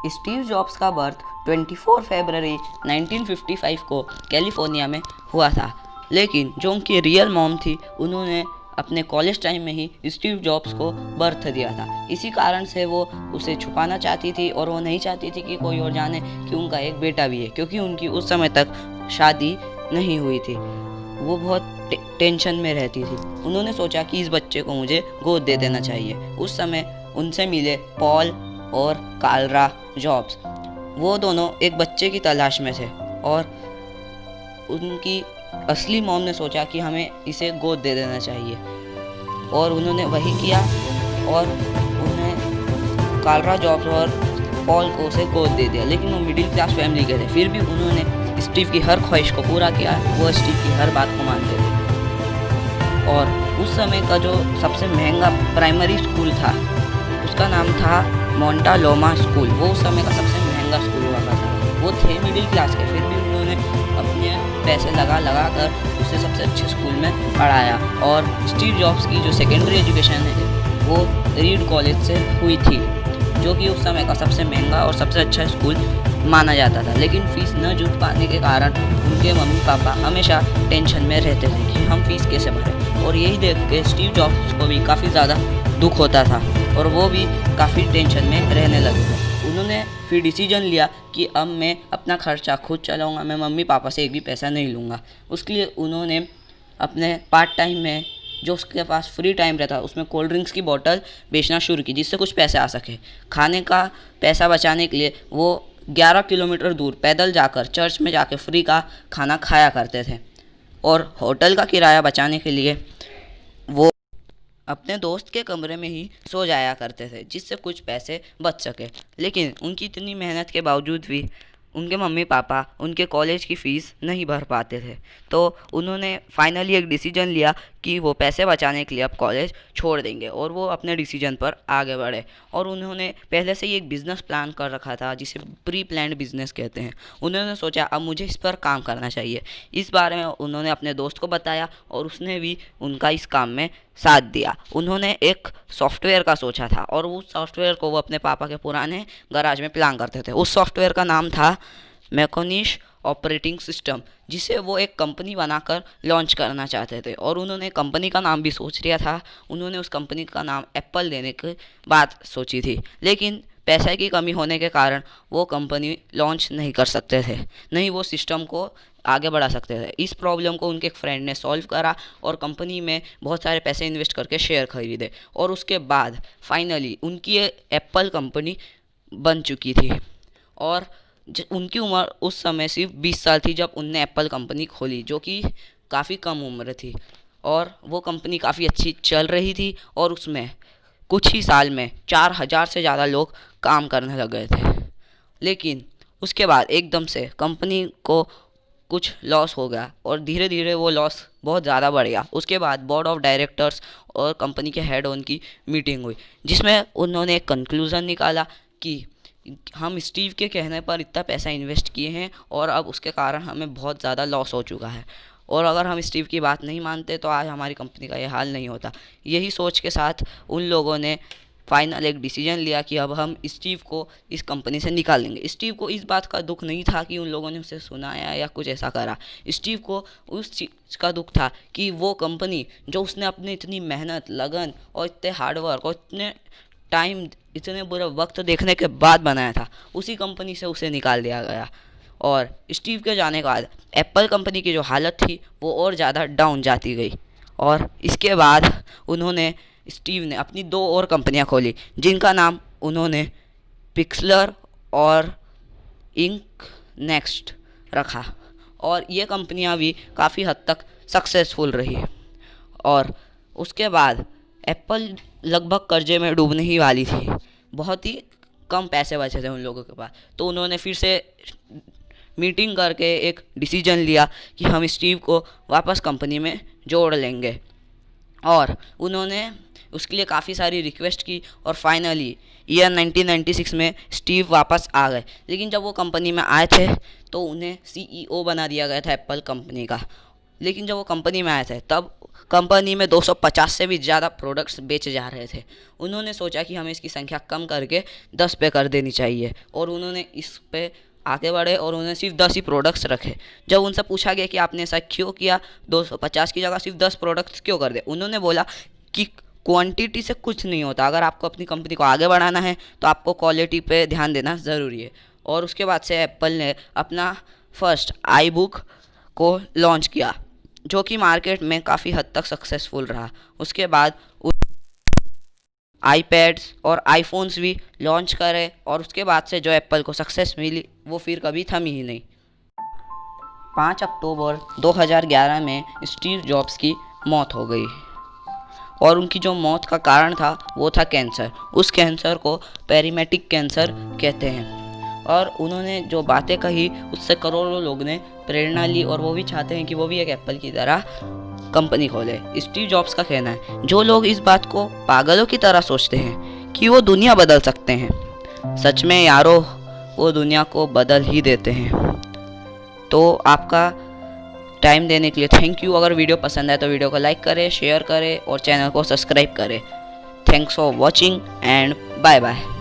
Steve jobs का birth 24 फरवरी 1955 को California में हुआ था, लेकिन जो उनकी रियल मॉम थी उन्होंने अपने कॉलेज टाइम में ही स्टीव जॉब्स को बर्थ दिया था। इसी कारण से वो उसे छुपाना चाहती थी और वो नहीं चाहती थी कि कोई और जाने कि उनका एक बेटा भी है, क्योंकि उनकी उस समय तक शादी नहीं हुई थी। वो बहुत टेंशन में रहती थी। उन्होंने सोचा कि इस बच्चे को मुझे गोद दे देना चाहिए। उस समय उनसे मिले पॉल और कार्ला जॉब्स। वो दोनों एक बच्चे की तलाश में थे और उनकी असली मॉम ने सोचा कि हमें इसे गोद दे देना चाहिए और उन्होंने वही किया और उन्हें कार्ला जॉब्स और पॉल को उसे गोद दे दिया। लेकिन वो मिडिल क्लास फैमिली के थे, फिर भी उन्होंने स्टीव की हर ख्वाहिश को पूरा किया। वो स्टीव की हर बात को मानते थे और उस समय का जो सबसे महंगा प्राइमरी स्कूल था उसका नाम था मोंटालोमा स्कूल। वो उस समय का सबसे महंगा स्कूल हुआ था। वो थे मिडिल क्लास के, फिर भी उन्होंने अपने पैसे लगा कर उसे सबसे अच्छे स्कूल में पढ़ाया। और स्टीव जॉब्स की जो सेकेंडरी एजुकेशन है वो रीड कॉलेज से हुई थी, जो कि उस समय का सबसे महंगा और सबसे अच्छा स्कूल माना जाता था। लेकिन फीस न जुट पाने के कारण उनके मम्मी पापा हमेशा टेंशन में रहते थे कि हम फीस कैसे भरें। और यही देख के स्टीव जॉब्स को भी काफ़ी ज़्यादा दुख होता था और वो भी काफ़ी टेंशन में रहने लगे थे। उन्होंने फिर डिसीजन लिया कि अब मैं अपना खर्चा खुद चलाऊंगा, मैं मम्मी पापा से एक भी पैसा नहीं लूँगा। उसके लिए उन्होंने अपने पार्ट टाइम में जो उसके पास फ्री टाइम रहता उसमें कोल्ड ड्रिंक्स की बोतल बेचना शुरू की, जिससे कुछ पैसे आ सके। खाने का पैसा बचाने के लिए वो 11 किलोमीटर दूर पैदल जाकर चर्च में जाकर फ्री का खाना खाया करते थे और होटल का किराया बचाने के लिए वो अपने दोस्त के कमरे में ही सो जाया करते थे, जिससे कुछ पैसे बच सके। लेकिन उनकी इतनी मेहनत के बावजूद भी उनके मम्मी पापा उनके कॉलेज की फ़ीस नहीं भर पाते थे। तो उन्होंने फाइनली एक डिसीजन लिया कि वो पैसे बचाने के लिए अब कॉलेज छोड़ देंगे और वो अपने डिसीजन पर आगे बढ़े। और उन्होंने पहले से ही एक बिज़नेस प्लान कर रखा था, जिसे प्री प्लान्ड बिजनेस कहते हैं। उन्होंने सोचा अब मुझे इस पर काम करना चाहिए। इस बारे में उन्होंने अपने दोस्त को बताया और उसने भी उनका इस काम में साथ दिया। उन्होंने एक सॉफ्टवेयर का सोचा था और उस सॉफ्टवेयर को वो अपने पापा के पुराने गराज में प्लान करते थे। उस सॉफ्टवेयर का नाम था मैकोनिश ऑपरेटिंग सिस्टम, जिसे वो एक कंपनी बनाकर लॉन्च करना चाहते थे और उन्होंने कंपनी का नाम भी सोच लिया था। उन्होंने उस कंपनी का नाम एप्पल देने की बात सोची थी, लेकिन पैसे की कमी होने के कारण वो कंपनी लॉन्च नहीं कर सकते थे, नहीं वो सिस्टम को आगे बढ़ा सकते थे। इस प्रॉब्लम को उनके एक फ्रेंड ने सॉल्व करा और कंपनी में बहुत सारे पैसे इन्वेस्ट करके शेयर खरीदे और उसके बाद फाइनली उनकी एप्पल कंपनी बन चुकी थी। और उनकी उम्र उस समय सिर्फ 20 साल थी जब उनने एप्पल कंपनी खोली, जो कि काफ़ी कम उम्र थी। और वो कंपनी काफ़ी अच्छी चल रही थी और उसमें कुछ ही साल में 4000 से ज़्यादा लोग काम करने लग गए थे। लेकिन उसके बाद एकदम से कंपनी को कुछ लॉस हो गया और धीरे धीरे वो लॉस बहुत ज़्यादा बढ़ गया। उसके बाद बोर्ड ऑफ डायरेक्टर्स और कंपनी के हेड उनकी मीटिंग हुई, जिसमें उन्होंने एक कंक्लूज़न निकाला कि हम स्टीव के कहने पर इतना पैसा इन्वेस्ट किए हैं और अब उसके कारण हमें बहुत ज़्यादा लॉस हो चुका है और अगर हम स्टीव की बात नहीं मानते तो आज हमारी कंपनी का ये हाल नहीं होता। यही सोच के साथ उन लोगों ने फाइनल एक डिसीजन लिया कि अब हम स्टीव को इस कंपनी से निकाल देंगे। स्टीव को इस बात का दुख नहीं था कि उन लोगों ने उसे सुनाया या कुछ ऐसा करा। स्टीव को उस चीज़ का दुख था कि वो कंपनी जो उसने अपनी इतनी मेहनत, लगन और इतने हार्डवर्क और इतने टाइम, इतने बुरे वक्त देखने के बाद बनाया था, उसी कंपनी से उसे निकाल दिया गया। और स्टीव के जाने के बाद एप्पल कंपनी की जो हालत थी वो और ज़्यादा डाउन जाती गई और इसके बाद स्टीव ने अपनी 2 और कंपनियां खोली, जिनका नाम उन्होंने पिक्सलर और इंक नेक्स्ट रखा और ये कंपनियां भी काफ़ी हद तक सक्सेसफुल रही। और उसके बाद एप्पल लगभग कर्जे में डूबने ही वाली थी, बहुत ही कम पैसे बचे थे उन लोगों के पास। तो उन्होंने फिर से मीटिंग करके एक डिसीजन लिया कि हम स्टीव को वापस कंपनी में जोड़ लेंगे और उन्होंने उसके लिए काफ़ी सारी रिक्वेस्ट की और फाइनली ईयर 1996 में स्टीव वापस आ गए। लेकिन जब वो कंपनी में आए थे तो उन्हें CEO बना दिया गया था एप्पल कंपनी का। लेकिन जब वो कंपनी में आए थे तब कंपनी में 250 से भी ज़्यादा प्रोडक्ट्स बेचे जा रहे थे। उन्होंने सोचा कि हमें इसकी संख्या कम करके 10 पे कर देनी चाहिए, और उन्होंने इस पे आगे बढ़े और उन्होंने सिर्फ 10 ही प्रोडक्ट्स रखे। जब उनसे पूछा गया कि आपने ऐसा क्यों किया, 250 की जगह सिर्फ 10 प्रोडक्ट्स क्यों कर दे, उन्होंने बोला कि क्वांटिटी से कुछ नहीं होता, अगर आपको अपनी कंपनी को आगे बढ़ाना है तो आपको क्वालिटी पे ध्यान देना ज़रूरी है। और उसके बाद से एप्पल ने अपना फर्स्ट आई बुक को लॉन्च किया, जो कि मार्केट में काफ़ी हद तक सक्सेसफुल रहा। उसके बाद आईपैड्स और आईफोन्स भी लॉन्च करे, और उसके बाद से जो एप्पल को सक्सेस मिली वो फिर कभी थमी ही नहीं। 5 अक्टूबर 2011 में स्टीव जॉब्स की मौत हो गई, और उनकी जो मौत का कारण था वो था कैंसर। उस कैंसर को पेरिमेटिक कैंसर कहते हैं, और उन्होंने जो बातें कही उससे करोड़ों लोग ने प्रेरणा ली, और वो भी चाहते हैं कि वो भी एक एप्पल की तरह कंपनी खोले। स्टीव जॉब्स का कहना है, जो लोग इस बात को पागलों की तरह सोचते हैं कि वो दुनिया बदल सकते हैं, सच में यारो वो दुनिया को बदल ही देते हैं। तो आपका टाइम देने के लिए थैंक यू। अगर वीडियो पसंद आए तो वीडियो को लाइक करें, शेयर करें और चैनल को सब्सक्राइब करें। Thanks for watching and bye bye.